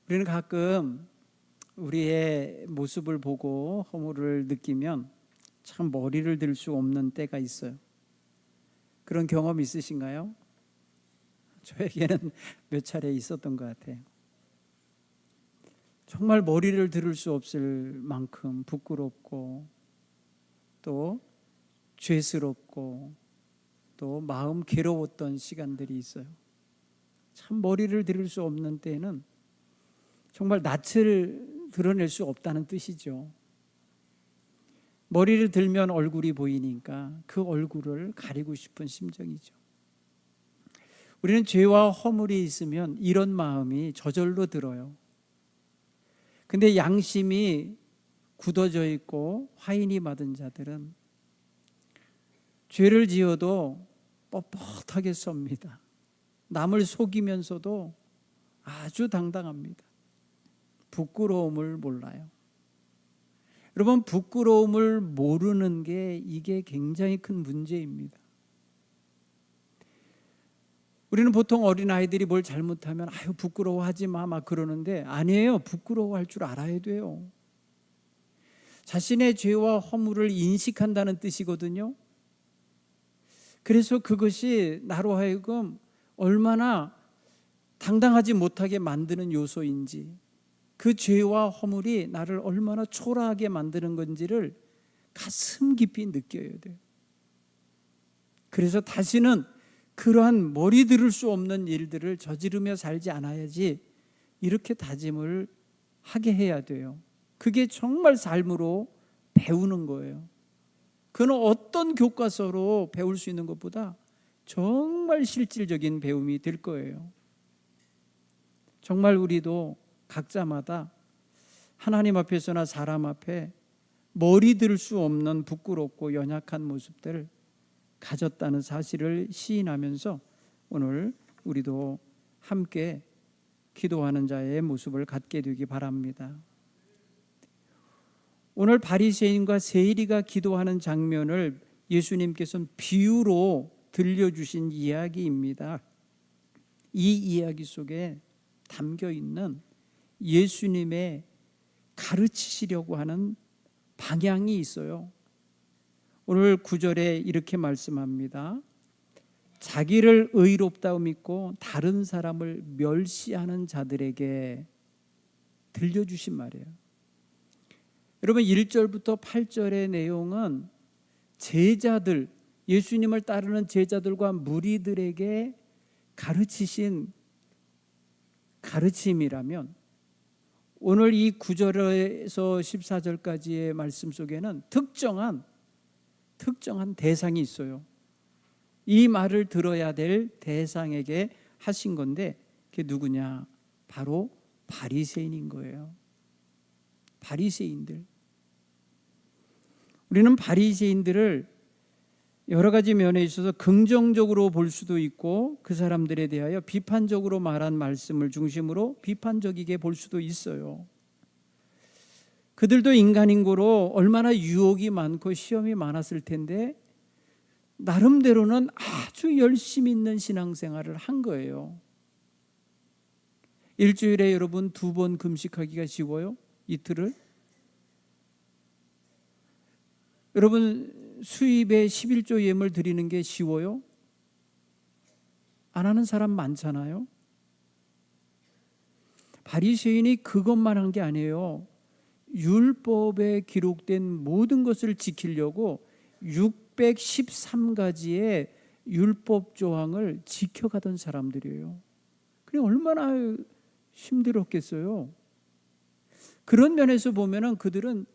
우리는 가끔 우리의 모습을 보고 허물을 느끼면 참 머리를 들 수 없는 때가 있어요. 그런 경험 있으신가요? 저에게는 몇 차례 있었던 것 같아요. 정말 머리를 들을 수 없을 만큼 부끄럽고 또 죄스럽고 또 마음 괴로웠던 시간들이 있어요. 참 머리를 들을 수 없는 때에는 정말 낯을 드러낼 수 없다는 뜻이죠. 머리를 들면 얼굴이 보이니까 그 얼굴을 가리고 싶은 심정이죠. 우리는 죄와 허물이 있으면 이런 마음이 저절로 들어요. 근데 양심이 굳어져 있고 화인이 맞은 자들은 죄를 지어도 뻣뻣하게 섭니다. 남을 속이면서도 아주 당당합니다. 부끄러움을 몰라요. 여러분, 부끄러움을 모르는 게 이게 굉장히 큰 문제입니다. 우리는 보통 어린아이들이 뭘 잘못하면 아유 부끄러워하지 마 막 그러는데 아니에요. 부끄러워할 줄 알아야 돼요. 자신의 죄와 허물을 인식한다는 뜻이거든요. 그래서 그것이 나로 하여금 얼마나 당당하지 못하게 만드는 요소인지, 그 죄와 허물이 나를 얼마나 초라하게 만드는 건지를 가슴 깊이 느껴야 돼요. 그래서 다시는 그러한 머리 들을 수 없는 일들을 저지르며 살지 않아야지, 이렇게 다짐을 하게 해야 돼요. 그게 정말 삶으로 배우는 거예요. 그는 어떤 교과서로 배울 수 있는 것보다 정말 실질적인 배움이 될 거예요. 정말 우리도 각자마다 하나님 앞에서나 사람 앞에 머리 들 수 없는 부끄럽고 연약한 모습들을 가졌다는 사실을 시인하면서 오늘 우리도 함께 기도하는 자의 모습을 갖게 되기 바랍니다. 오늘 바리새인과 세리가 기도하는 장면을 예수님께서는 비유로 들려주신 이야기입니다. 이 이야기 속에 담겨 있는 예수님의 가르치시려고 하는 방향이 있어요. 오늘 9절에 이렇게 말씀합니다. 자기를 의롭다고 믿고 다른 사람을 멸시하는 자들에게 들려주신 말이에요. 여러분, 1절부터 8절의 내용은 제자들, 예수님을 따르는 제자들과 무리들에게 가르치신 가르침이라면, 오늘 이 9절에서 14절까지의 말씀 속에는 특정한 대상이 있어요. 이 말을 들어야 될 대상에게 하신 건데 그게 누구냐? 바로 바리새인인 거예요. 바리새인들. 우리는 바리새인들을 여러 가지 면에 있어서 긍정적으로 볼 수도 있고, 그 사람들에 대하여 비판적으로 말한 말씀을 중심으로 비판적이게 볼 수도 있어요. 그들도 인간인고로 얼마나 유혹이 많고 시험이 많았을 텐데 나름대로는 아주 열심히 있는 신앙생활을 한 거예요. 일주일에 여러분 2번 금식하기가 쉬워요? 이틀을? 여러분 수입에 11조 예물 드리는 게 쉬워요? 안 하는 사람 많잖아요. 바리새인이 그것만 한 게 아니에요. 율법에 기록된 모든 것을 지키려고 613가지의 율법 조항을 지켜가던 사람들이에요. 그게 얼마나 힘들었겠어요. 그런 면에서 보면은 그들은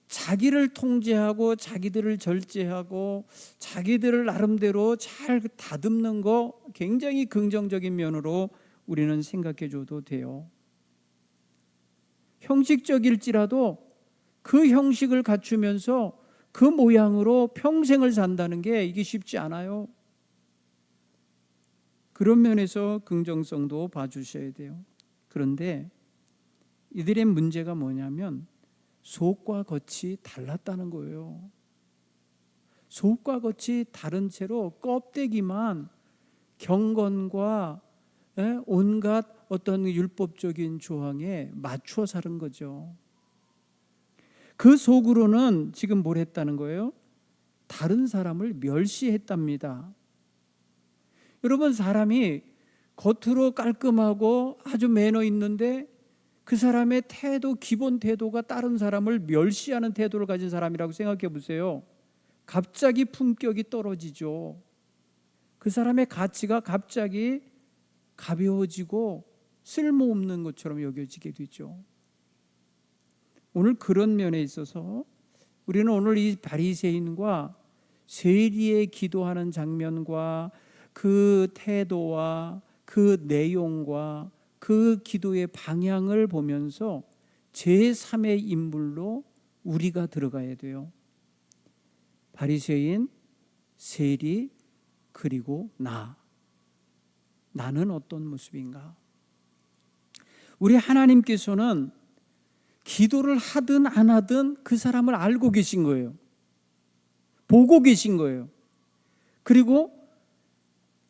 자기를 통제하고 자기들을 절제하고 자기들을 나름대로 잘 다듬는 거 굉장히 긍정적인 면으로 우리는 생각해 줘도 돼요. 형식적일지라도 그 형식을 갖추면서 그 모양으로 평생을 산다는 게 이게 쉽지 않아요. 그런 면에서 긍정성도 봐주셔야 돼요. 그런데 이들의 문제가 뭐냐면 속과 겉이 달랐다는 거예요. 속과 겉이 다른 채로 껍데기만 경건과 온갖 어떤 율법적인 조항에 맞추어 사는 거죠. 그 속으로는 지금 뭘 했다는 거예요? 다른 사람을 멸시했답니다. 여러분, 사람이 겉으로 깔끔하고 아주 매너 있는데 그 사람의 태도, 기본 태도가 다른 사람을 멸시하는 태도를 가진 사람이라고 생각해 보세요. 갑자기 품격이 떨어지죠. 그 사람의 가치가 갑자기 가벼워지고 쓸모없는 것처럼 여겨지게 되죠. 오늘 그런 면에 있어서 우리는 오늘 이 바리새인과 세리의 기도하는 장면과 그 태도와 그 내용과 그 기도의 방향을 보면서 제3의 인물로 우리가 들어가야 돼요. 바리새인, 세리, 그리고 나는 어떤 모습인가? 우리 하나님께서는 기도를 하든 안 하든 그 사람을 알고 계신 거예요. 보고 계신 거예요. 그리고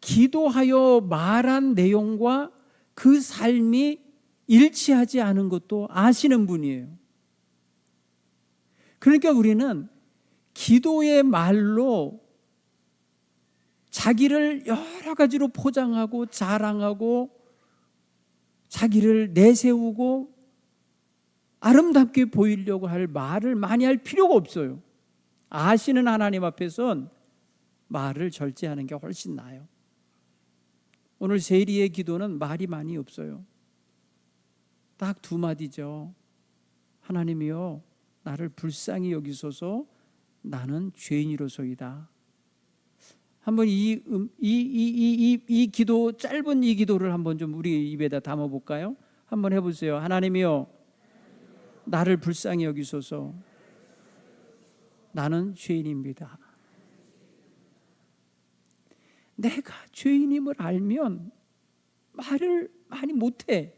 기도하여 말한 내용과 그 삶이 일치하지 않은 것도 아시는 분이에요. 그러니까 우리는 기도의 말로 자기를 여러 가지로 포장하고 자랑하고 자기를 내세우고 아름답게 보이려고 할 말을 많이 할 필요가 없어요. 아시는 하나님 앞에선 말을 절제하는 게 훨씬 나아요. 오늘 세리의 기도는 말이 많이 없어요. 딱 두 마디죠. 하나님이여, 나를 불쌍히 여기소서, 나는 죄인이로소이다. 한번 이 기도, 짧은 이 기도를 한번 좀 우리 입에다 담아 볼까요? 한번 해보세요. 하나님이여, 나를 불쌍히 여기소서, 나는 죄인입니다. 내가 죄인임을 알면 말을 많이 못해.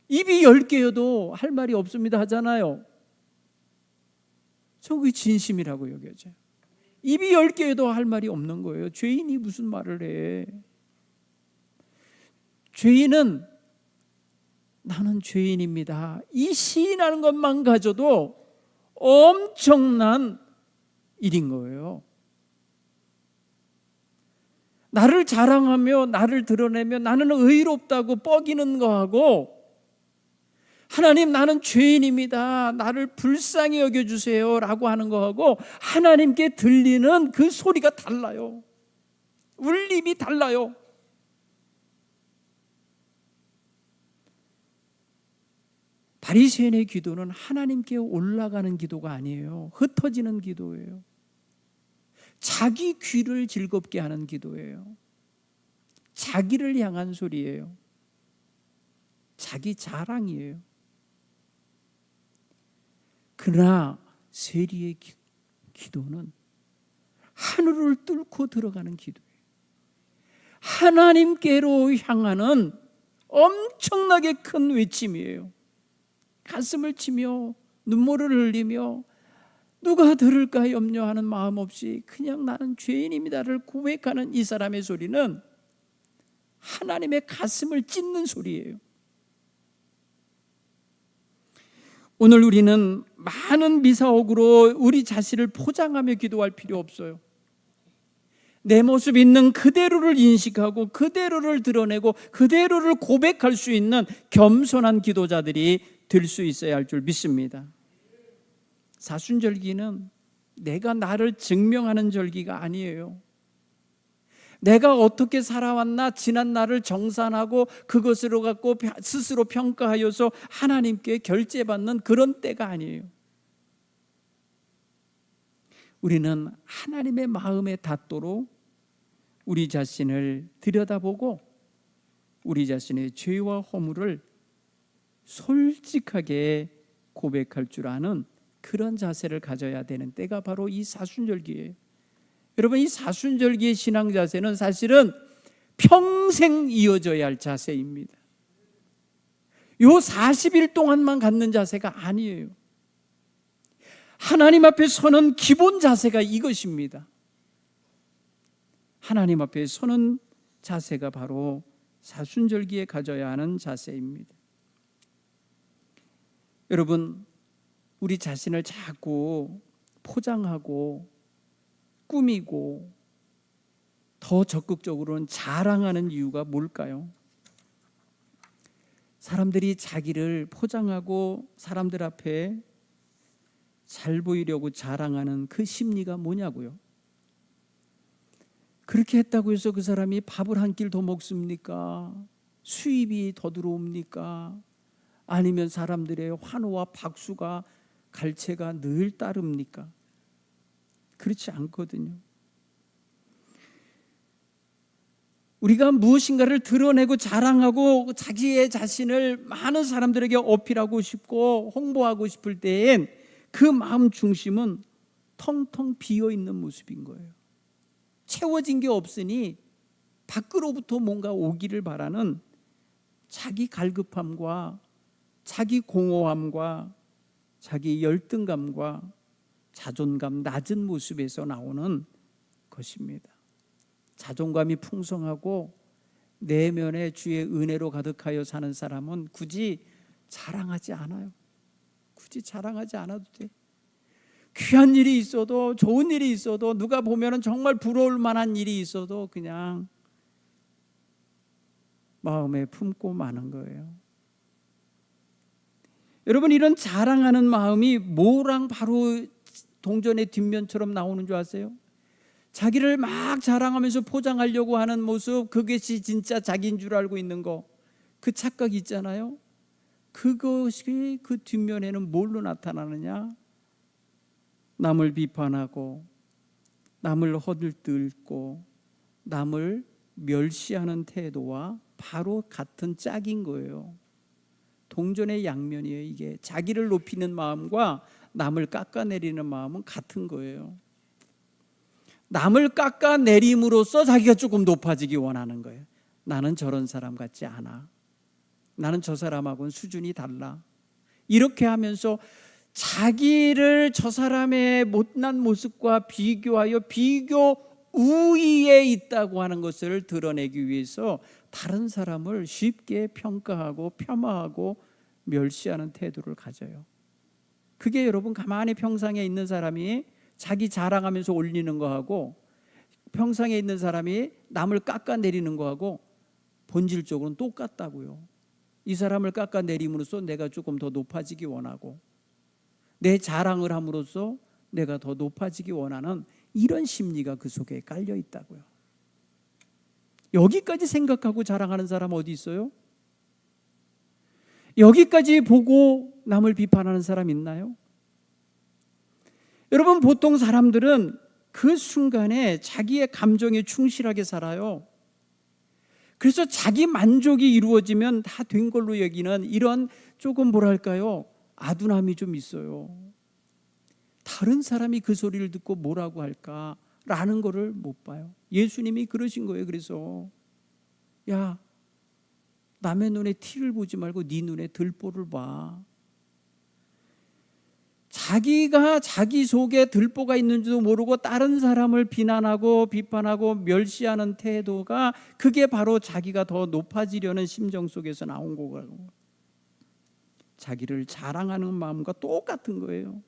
입이 10개여도 할 말이 없습니다 하잖아요. 저 그게 진심이라고 여겨져요. 입이 10개여도 할 말이 없는 거예요. 죄인이 무슨 말을 해. 죄인은 나는 죄인입니다, 이 시인하는 것만 가져도 엄청난 일인 거예요. 나를 자랑하며 나를 드러내며 나는 의롭다고 뻐기는 거하고, 하나님 나는 죄인입니다, 나를 불쌍히 여겨주세요 라고 하는 거하고 하나님께 들리는 그 소리가 달라요. 울림이 달라요. 바리새인의 기도는 하나님께 올라가는 기도가 아니에요. 흩어지는 기도예요. 자기 귀를 즐겁게 하는 기도예요. 자기를 향한 소리예요. 자기 자랑이에요. 그러나 세리의 기도는 하늘을 뚫고 들어가는 기도예요. 하나님께로 향하는 엄청나게 큰 외침이에요. 가슴을 치며 눈물을 흘리며 누가 들을까 염려하는 마음 없이 그냥 나는 죄인입니다를 고백하는 이 사람의 소리는 하나님의 가슴을 찢는 소리예요. 오늘 우리는 많은 미사옥으로 우리 자신을 포장하며 기도할 필요 없어요. 내 모습 있는 그대로를 인식하고 그대로를 드러내고 그대로를 고백할 수 있는 겸손한 기도자들이 될 수 있어야 할 줄 믿습니다. 사순절기는 내가 나를 증명하는 절기가 아니에요. 내가 어떻게 살아왔나 지난 날을 정산하고 그것으로 갖고 스스로 평가하여서 하나님께 결제받는 그런 때가 아니에요. 우리는 하나님의 마음에 닿도록 우리 자신을 들여다보고 우리 자신의 죄와 허물을 솔직하게 고백할 줄 아는 그런 자세를 가져야 되는 때가 바로 이 사순절기예요. 여러분, 이 사순절기의 신앙 자세는 사실은 평생 이어져야 할 자세입니다. 요 40일 동안만 갖는 자세가 아니에요. 하나님 앞에 서는 기본 자세가 이것입니다. 하나님 앞에 서는 자세가 바로 사순절기에 가져야 하는 자세입니다. 여러분, 우리 자신을 자꾸 포장하고 꾸미고 더 적극적으로는 자랑하는 이유가 뭘까요? 사람들이 자기를 포장하고 사람들 앞에 잘 보이려고 자랑하는 그 심리가 뭐냐고요? 그렇게 했다고 해서 그 사람이 밥을 한 끼 더 먹습니까? 수입이 더 들어옵니까? 아니면 사람들의 환호와 박수가 갈채가 늘 따릅니까? 그렇지 않거든요. 우리가 무엇인가를 드러내고 자랑하고 자기의 자신을 많은 사람들에게 어필하고 싶고 홍보하고 싶을 때엔 그 마음 중심은 텅텅 비어있는 모습인 거예요. 채워진 게 없으니 밖으로부터 뭔가 오기를 바라는 자기 갈급함과 자기 공허함과 자기 열등감과 자존감 낮은 모습에서 나오는 것입니다. 자존감이 풍성하고 내면에 주의 은혜로 가득하여 사는 사람은 굳이 자랑하지 않아요. 굳이 자랑하지 않아도 돼. 귀한 일이 있어도 좋은 일이 있어도 누가 보면 정말 부러울 만한 일이 있어도 그냥 마음에 품고 마는 거예요. 여러분, 이런 자랑하는 마음이 뭐랑 바로 동전의 뒷면처럼 나오는 줄 아세요? 자기를 막 자랑하면서 포장하려고 하는 모습, 그것이 진짜 자기인 줄 알고 있는 거, 그 착각 있잖아요. 그것이 그 뒷면에는 뭘로 나타나느냐? 남을 비판하고 남을 허들들고 남을 멸시하는 태도와 바로 같은 짝인 거예요. 동전의 양면이에요. 이게 자기를 높이는 마음과 남을 깎아내리는 마음은 같은 거예요. 남을 깎아내림으로써 자기가 조금 높아지기 원하는 거예요. 나는 저런 사람 같지 않아. 나는 저 사람하고는 수준이 달라. 이렇게 하면서 자기를 저 사람의 못난 모습과 비교하여 비교 우위에 있다고 하는 것을 드러내기 위해서 다른 사람을 쉽게 평가하고 폄하하고 멸시하는 태도를 가져요. 그게 여러분 가만히 평상에 있는 사람이 자기 자랑하면서 올리는 거하고 평상에 있는 사람이 남을 깎아내리는 거하고 본질적으로는 똑같다고요. 이 사람을 깎아내림으로써 내가 조금 더 높아지기 원하고 내 자랑을 함으로써 내가 더 높아지기 원하는 이런 심리가 그 속에 깔려 있다고요. 여기까지 생각하고 자랑하는 사람 어디 있어요? 여기까지 보고 남을 비판하는 사람 있나요? 여러분, 보통 사람들은 그 순간에 자기의 감정에 충실하게 살아요. 그래서 자기 만족이 이루어지면 다 된 걸로 여기는 이런 조금 뭐랄까요? 아둔함이 좀 있어요. 다른 사람이 그 소리를 듣고 뭐라고 할까라는 거를 못 봐요. 예수님이 그러신 거예요. 그래서 야, 남의 눈에 티를 보지 말고 네 눈에 들보를 봐. 자기가 자기 속에 들보가 있는지도 모르고 다른 사람을 비난하고 비판하고 멸시하는 태도가 그게 바로 자기가 더 높아지려는 심정 속에서 나온 거고 자기를 자랑하는 마음과 똑같은 거예요.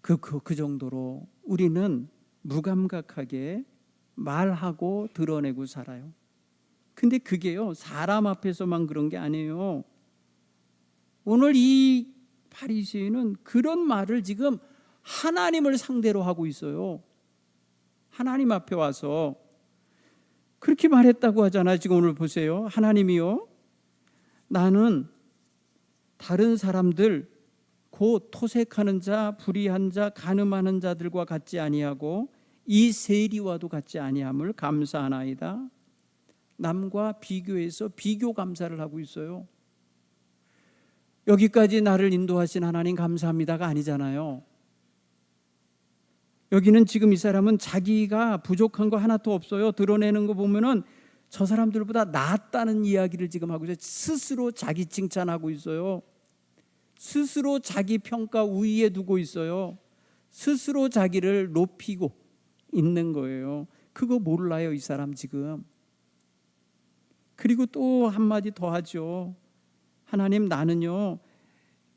그 정도로 우리는 무감각하게 말하고 드러내고 살아요. 근데 그게요, 사람 앞에서만 그런 게 아니에요. 오늘 이 바리새인은 그런 말을 지금 하나님을 상대로 하고 있어요. 하나님 앞에 와서 그렇게 말했다고 하잖아요. 지금 오늘 보세요. 하나님이요, 나는 다른 사람들 곧 토색하는 자, 불의한 자, 간음하는 자들과 같지 아니하고 이 세리와도 같지 아니함을 감사하나이다. 남과 비교해서 비교 감사를 하고 있어요. 여기까지 나를 인도하신 하나님 감사합니다가 아니잖아요. 여기는 지금 이 사람은 자기가 부족한 거 하나도 없어요. 드러내는 거 보면은 저 사람들보다 낫다는 이야기를 지금 하고 있어요. 스스로 자기 칭찬하고 있어요. 스스로 자기 평가 우위에 두고 있어요. 스스로 자기를 높이고 있는 거예요. 그거 몰라요, 이 사람 지금. 그리고 또 한마디 더 하죠. 하나님, 나는요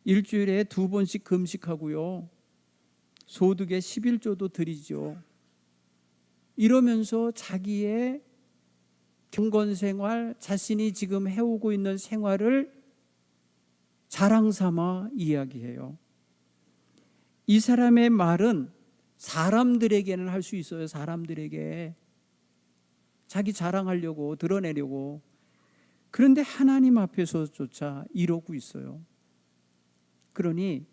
일주일에 2번씩 금식하고요 소득의 11조도 드리죠. 이러면서 자기의 경건생활, 자신이 지금 해오고 있는 생활을 자랑삼아 이야기해요. 이 사람의 말은 사람들에게는 할 수 있어요. 사람들에게 자기 자랑하려고, 드러내려고. 그런데 하나님 앞에서조차 이러고 있어요. 그러니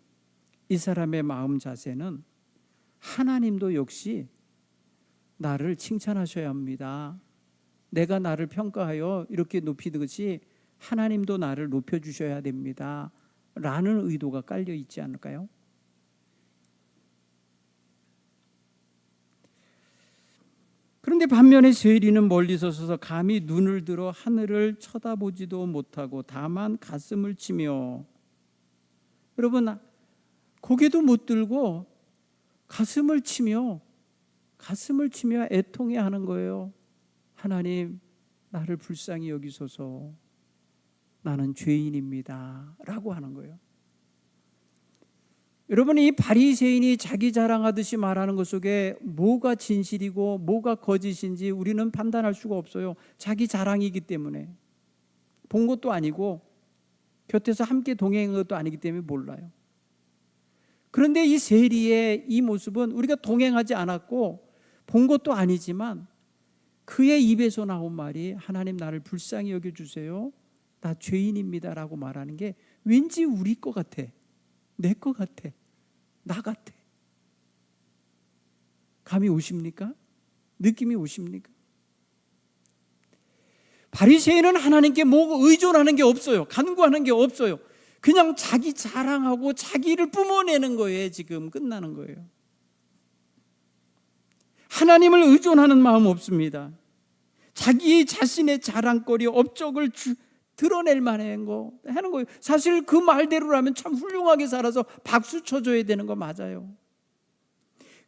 이 사람의 마음 자세는 하나님도 역시 나를 칭찬하셔야 합니다. 내가 나를 평가하여 이렇게 높이듯이 하나님도 나를 높여주셔야 됩니다 라는 의도가 깔려 있지 않을까요? 그런데 반면에 세리는 멀리서 서서 감히 눈을 들어 하늘을 쳐다보지도 못하고 다만 가슴을 치며, 여러분 고개도 못 들고 가슴을 치며 애통해 하는 거예요. 하나님, 나를 불쌍히 여기소서. 나는 죄인입니다 라고 하는 거예요. 여러분, 이 바리새인이 자기 자랑하듯이 말하는 것 속에 뭐가 진실이고 뭐가 거짓인지 우리는 판단할 수가 없어요. 자기 자랑이기 때문에. 본 것도 아니고 곁에서 함께 동행한 것도 아니기 때문에 몰라요. 그런데 이 세리의 이 모습은 우리가 동행하지 않았고 본 것도 아니지만 그의 입에서 나온 말이 하나님, 나를 불쌍히 여겨주세요, 나 죄인입니다 라고 말하는 게 왠지 우리 것 같아, 내 것 같아, 나 같아. 감이 오십니까? 느낌이 오십니까? 바리새인은 하나님께 뭐 의존하는 게 없어요. 간구하는 게 없어요. 그냥 자기 자랑하고 자기를 뿜어내는 거예요. 지금 끝나는 거예요. 하나님을 의존하는 마음 없습니다. 자기 자신의 자랑거리, 업적을 드러낼 만한 거 하는 거예요. 사실 그 말대로라면 참 훌륭하게 살아서 박수 쳐줘야 되는 거 맞아요.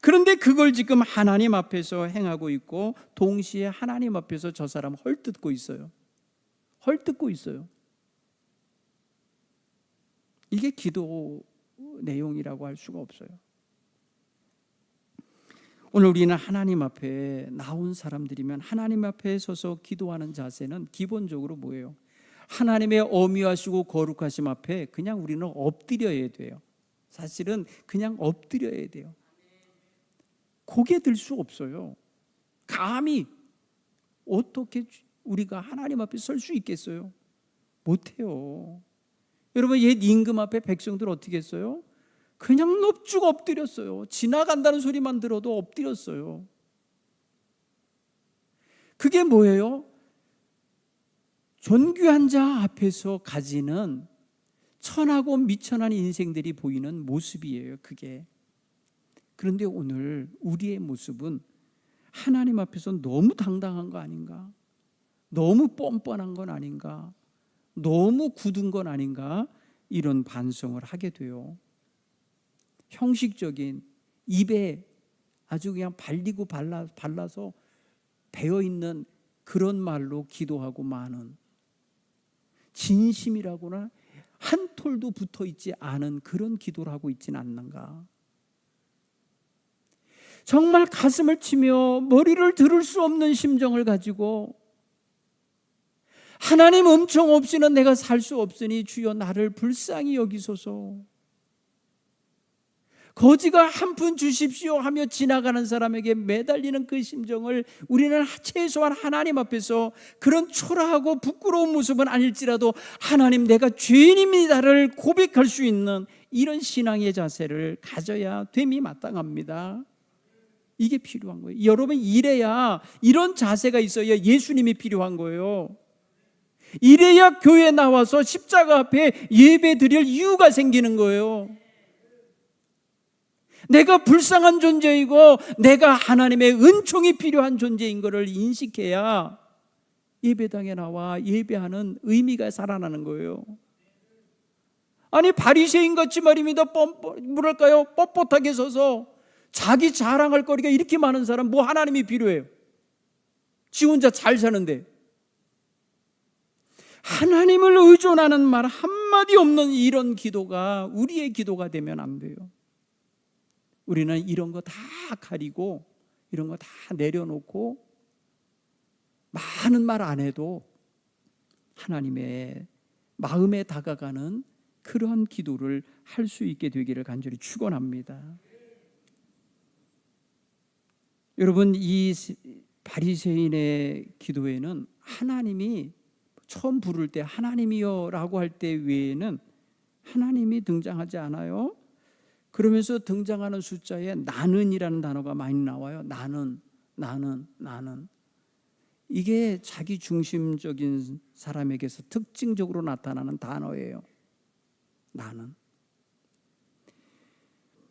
그런데 그걸 지금 하나님 앞에서 행하고 있고 동시에 하나님 앞에서 저 사람 헐뜯고 있어요. 헐뜯고 있어요. 이게 기도 내용이라고 할 수가 없어요. 오늘 우리는 하나님 앞에 나온 사람들이면 하나님 앞에 서서 기도하는 자세는 기본적으로 뭐예요? 하나님의 어미하시고 거룩하심 앞에 그냥 우리는 엎드려야 돼요. 사실은 그냥 엎드려야 돼요. 고개 들 수 없어요. 감히 어떻게 우리가 하나님 앞에 설 수 있겠어요? 못해요. 여러분, 옛 임금 앞에 백성들 어떻게 했어요? 그냥 넙죽 엎드렸어요. 지나간다는 소리만 들어도 엎드렸어요. 그게 뭐예요? 존귀한 자 앞에서 가지는 천하고 미천한 인생들이 보이는 모습이에요. 그게. 그런데 오늘 우리의 모습은 하나님 앞에서 너무 당당한 거 아닌가? 너무 뻔뻔한 건 아닌가? 너무 굳은 건 아닌가? 이런 반성을 하게 돼요. 형식적인 입에 아주 그냥 발리고 발라서 배어있는 그런 말로 기도하고 마는, 진심이라고나 한 톨도 붙어있지 않은 그런 기도를 하고 있지는 않는가? 정말 가슴을 치며 머리를 들을 수 없는 심정을 가지고 하나님 음청 없이는 내가 살 수 없으니 주여 나를 불쌍히 여기소서, 거지가 한 푼 주십시오 하며 지나가는 사람에게 매달리는 그 심정을 우리는 최소한 하나님 앞에서 그런 초라하고 부끄러운 모습은 아닐지라도 하나님, 내가 죄인입니다를 고백할 수 있는 이런 신앙의 자세를 가져야 됨이 마땅합니다. 이게 필요한 거예요. 여러분, 이래야, 이런 자세가 있어야 예수님이 필요한 거예요. 이래야 교회에 나와서 십자가 앞에 예배 드릴 이유가 생기는 거예요. 내가 불쌍한 존재이고 내가 하나님의 은총이 필요한 존재인 것을 인식해야 예배당에 나와 예배하는 의미가 살아나는 거예요. 아니, 바리새인 같이 말입니다. 뭐랄까요? 뻣뻣하게 서서 자기 자랑할 거리가 이렇게 많은 사람, 뭐 하나님이 필요해요? 지 혼자 잘 사는데. 하나님을 의존하는 말 한마디 없는 이런 기도가 우리의 기도가 되면 안 돼요. 우리는 이런 거 다 가리고 이런 거 다 내려놓고 많은 말 안 해도 하나님의 마음에 다가가는 그러한 기도를 할 수 있게 되기를 간절히 축원합니다. 여러분, 이 바리새인의 기도에는 하나님이 처음 부를 때 하나님이여 라고 할 때 외에는 하나님이 등장하지 않아요. 그러면서 등장하는 숫자에 나는이라는 단어가 많이 나와요. 나는. 이게 자기 중심적인 사람에게서 특징적으로 나타나는 단어예요. 나는.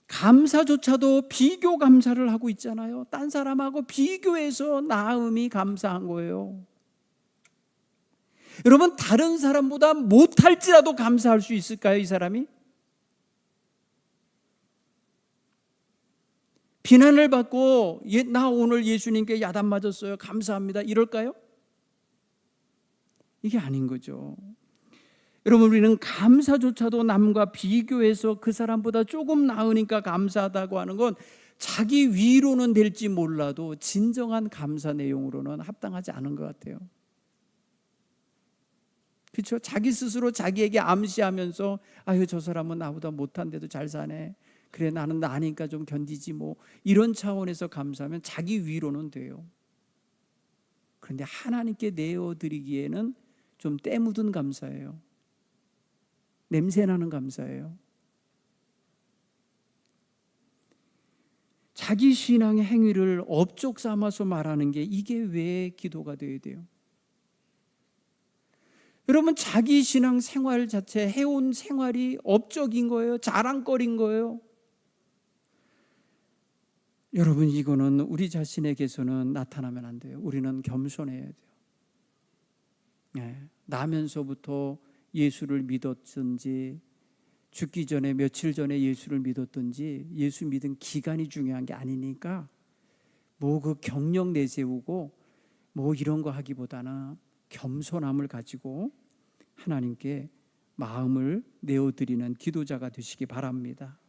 감사조차도 비교 감사를 하고 있잖아요. 딴 사람하고 비교해서 나음이 감사한 거예요. 여러분, 다른 사람보다 못할지라도 감사할 수 있을까요, 이 사람이? 비난을 받고 나 오늘 예수님께 야단 맞았어요, 감사합니다, 이럴까요? 이게 아닌 거죠. 여러분, 우리는 감사조차도 남과 비교해서 그 사람보다 조금 나으니까 감사하다고 하는 건 자기 위로는 될지 몰라도 진정한 감사 내용으로는 합당하지 않은 것 같아요. 그렇죠? 자기 스스로 자기에게 암시하면서 아유, 저 사람은 나보다 못한데도 잘 사네, 그래 나는 나니까 좀 견디지 뭐, 이런 차원에서 감사하면 자기 위로는 돼요. 그런데 하나님께 내어드리기에는 좀 때 묻은 감사예요. 냄새나는 감사예요. 자기 신앙의 행위를 업적 삼아서 말하는 게 이게 왜 기도가 되어야 돼요? 여러분, 자기 신앙 생활 자체, 해온 생활이 업적인 거예요? 자랑거리인 거예요? 여러분, 이거는 우리 자신에게서는 나타나면 안 돼요. 우리는 겸손해야 돼요. 나면서부터 예수를 믿었든지 죽기 전에 며칠 전에 예수를 믿었든지 예수 믿은 기간이 중요한 게 아니니까 뭐 그 경력 내세우고 뭐 이런 거 하기보다는 겸손함을 가지고 하나님께 마음을 내어드리는 기도자가 되시기 바랍니다.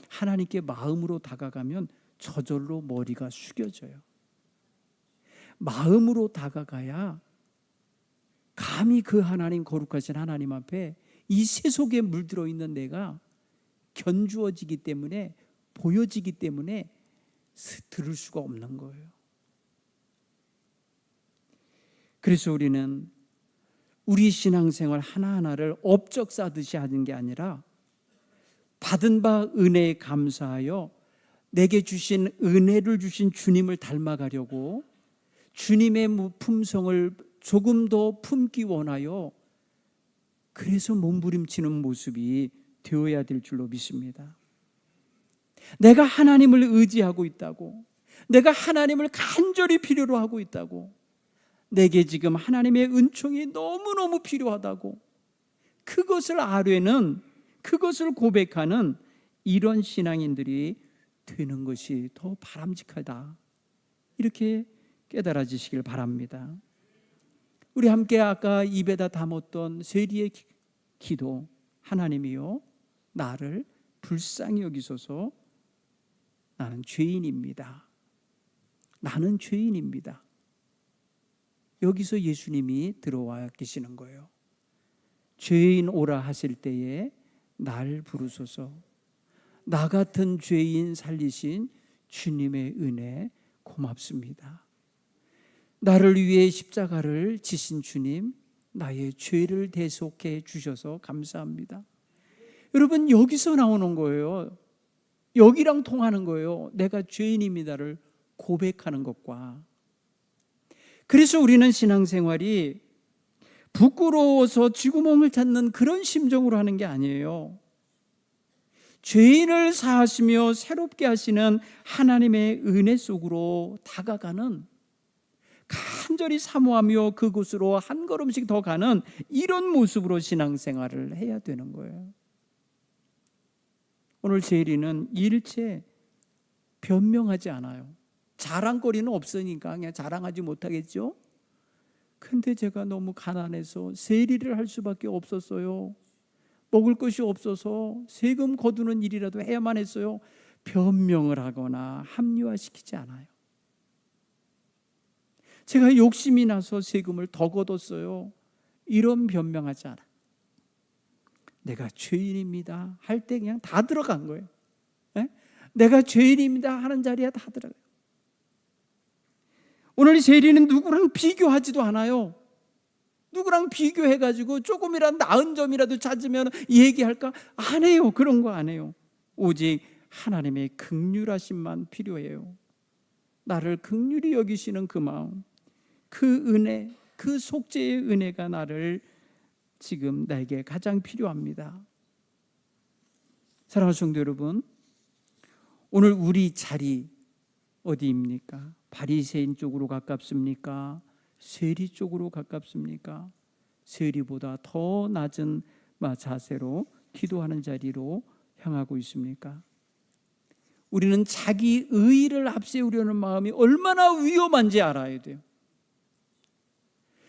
하나님께 마음으로 다가가면 저절로 머리가 숙여져요. 마음으로 다가가야 감히 그 하나님, 거룩하신 하나님 앞에 이 세속에 물들어 있는 내가 견주어지기 때문에, 보여지기 때문에 들을 수가 없는 거예요. 그래서 우리는 우리 신앙생활 하나하나를 업적 쌓듯이 하는 게 아니라 받은 바 은혜에 감사하여 내게 주신 은혜를 주신 주님을 닮아가려고 주님의 품성을 조금 더 품기 원하여 그래서 몸부림치는 모습이 되어야 될 줄로 믿습니다. 내가 하나님을 의지하고 있다고, 내가 하나님을 간절히 필요로 하고 있다고, 내게 지금 하나님의 은총이 너무너무 필요하다고, 그것을 아뢰는, 그것을 고백하는 이런 신앙인들이 되는 것이 더 바람직하다, 이렇게 깨달아지시길 바랍니다. 우리 함께 아까 입에다 담았던 세리의 기도, 하나님이요 나를 불쌍히 여기소서, 나는 죄인입니다. 나는 죄인입니다. 여기서 예수님이 들어와 계시는 거예요. 죄인 오라 하실 때에 날 부르소서. 나 같은 죄인 살리신 주님의 은혜 고맙습니다. 나를 위해 십자가를 지신 주님, 나의 죄를 대속해 주셔서 감사합니다. 여러분, 여기서 나오는 거예요. 여기랑 통하는 거예요. 내가 죄인입니다를 고백하는 것과. 그래서 우리는 신앙생활이 부끄러워서 쥐구멍을 찾는 그런 심정으로 하는 게 아니에요. 죄인을 사하시며 새롭게 하시는 하나님의 은혜 속으로 다가가는, 간절히 사모하며 그곳으로 한 걸음씩 더 가는 이런 모습으로 신앙생활을 해야 되는 거예요. 오늘 세리는 일체 변명하지 않아요. 자랑거리는 없으니까 그냥 자랑하지 못하겠죠. 근데 제가 너무 가난해서 세리를 할 수밖에 없었어요. 먹을 것이 없어서 세금 거두는 일이라도 해야만 했어요. 변명을 하거나 합리화시키지 않아요. 제가 욕심이 나서 세금을 더 거뒀어요. 이런 변명하지 않아. 내가 죄인입니다 할 때 그냥 다 들어간 거예요. 네? 내가 죄인입니다 하는 자리에 다 들어가요. 오늘 세리는 누구랑 비교하지도 않아요. 누구랑 비교해가지고 조금이라도 나은 점이라도 찾으면 얘기할까? 안 해요. 그런 거 안 해요. 오직 하나님의 긍휼하심만 필요해요. 나를 긍휼히 여기시는 그 마음, 그 은혜, 그 속죄의 은혜가 나를 지금 나에게 가장 필요합니다. 사랑하는 성도 여러분, 오늘 우리 자리 어디입니까? 바리새인 쪽으로 가깝습니까? 세리 쪽으로 가깝습니까? 세리보다 더 낮은 자세로 기도하는 자리로 향하고 있습니까? 우리는 자기 의의를 앞세우려는 마음이 얼마나 위험한지 알아야 돼요.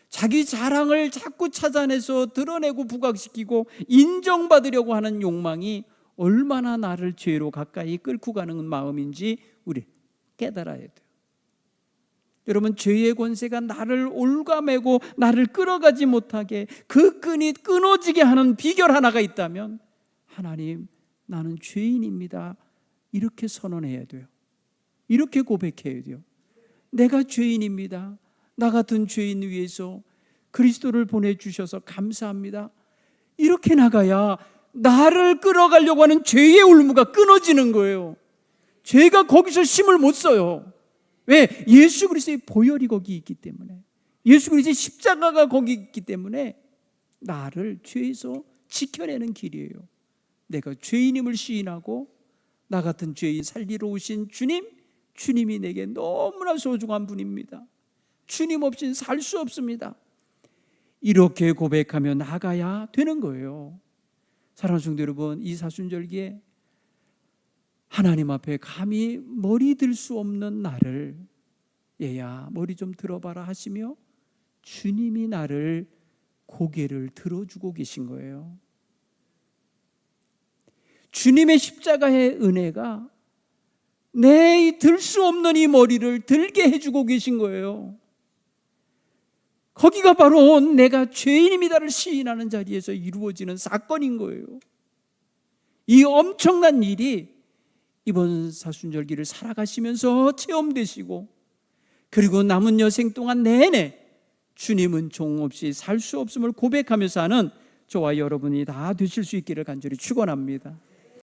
자기 자랑을 자꾸 찾아내서 드러내고 부각시키고 인정받으려고 하는 욕망이 얼마나 나를 죄로 가까이 끌고 가는 마음인지 우리 깨달아야 돼요. 여러분, 죄의 권세가 나를 올가매고 나를 끌어가지 못하게 그 끈이 끊어지게 하는 비결 하나가 있다면, 하나님, 나는 죄인입니다, 이렇게 선언해야 돼요. 이렇게 고백해야 돼요. 내가 죄인입니다. 나 같은 죄인 위해서 그리스도를 보내주셔서 감사합니다. 이렇게 나가야 나를 끌어가려고 하는 죄의 울무가 끊어지는 거예요. 죄가 거기서 힘을 못 써요. 왜? 예수 그리스도의 보혈이 거기 있기 때문에, 예수 그리스도의 십자가가 거기 있기 때문에 나를 죄에서 지켜내는 길이에요. 내가 죄인임을 시인하고 나 같은 죄인 살리러 오신 주님, 주님이 내게 너무나 소중한 분입니다. 주님 없이는 살 수 없습니다. 이렇게 고백하며 나가야 되는 거예요. 사랑하는 성도 여러분, 이 사순절기에 하나님 앞에 감히 머리 들 수 없는 나를, 얘야 머리 좀 들어봐라 하시며 주님이 나를 고개를 들어주고 계신 거예요. 주님의 십자가의 은혜가 내 들 수 없는 이 머리를 들게 해주고 계신 거예요. 거기가 바로 내가 죄인입니다를 시인하는 자리에서 이루어지는 사건인 거예요. 이 엄청난 일이 이번 사순절기를 살아가시면서 체험되시고, 그리고 남은 여생 동안 내내 주님은 종 없이 살 수 없음을 고백하며 사는 저와 여러분이 다 되실 수 있기를 간절히 축원합니다.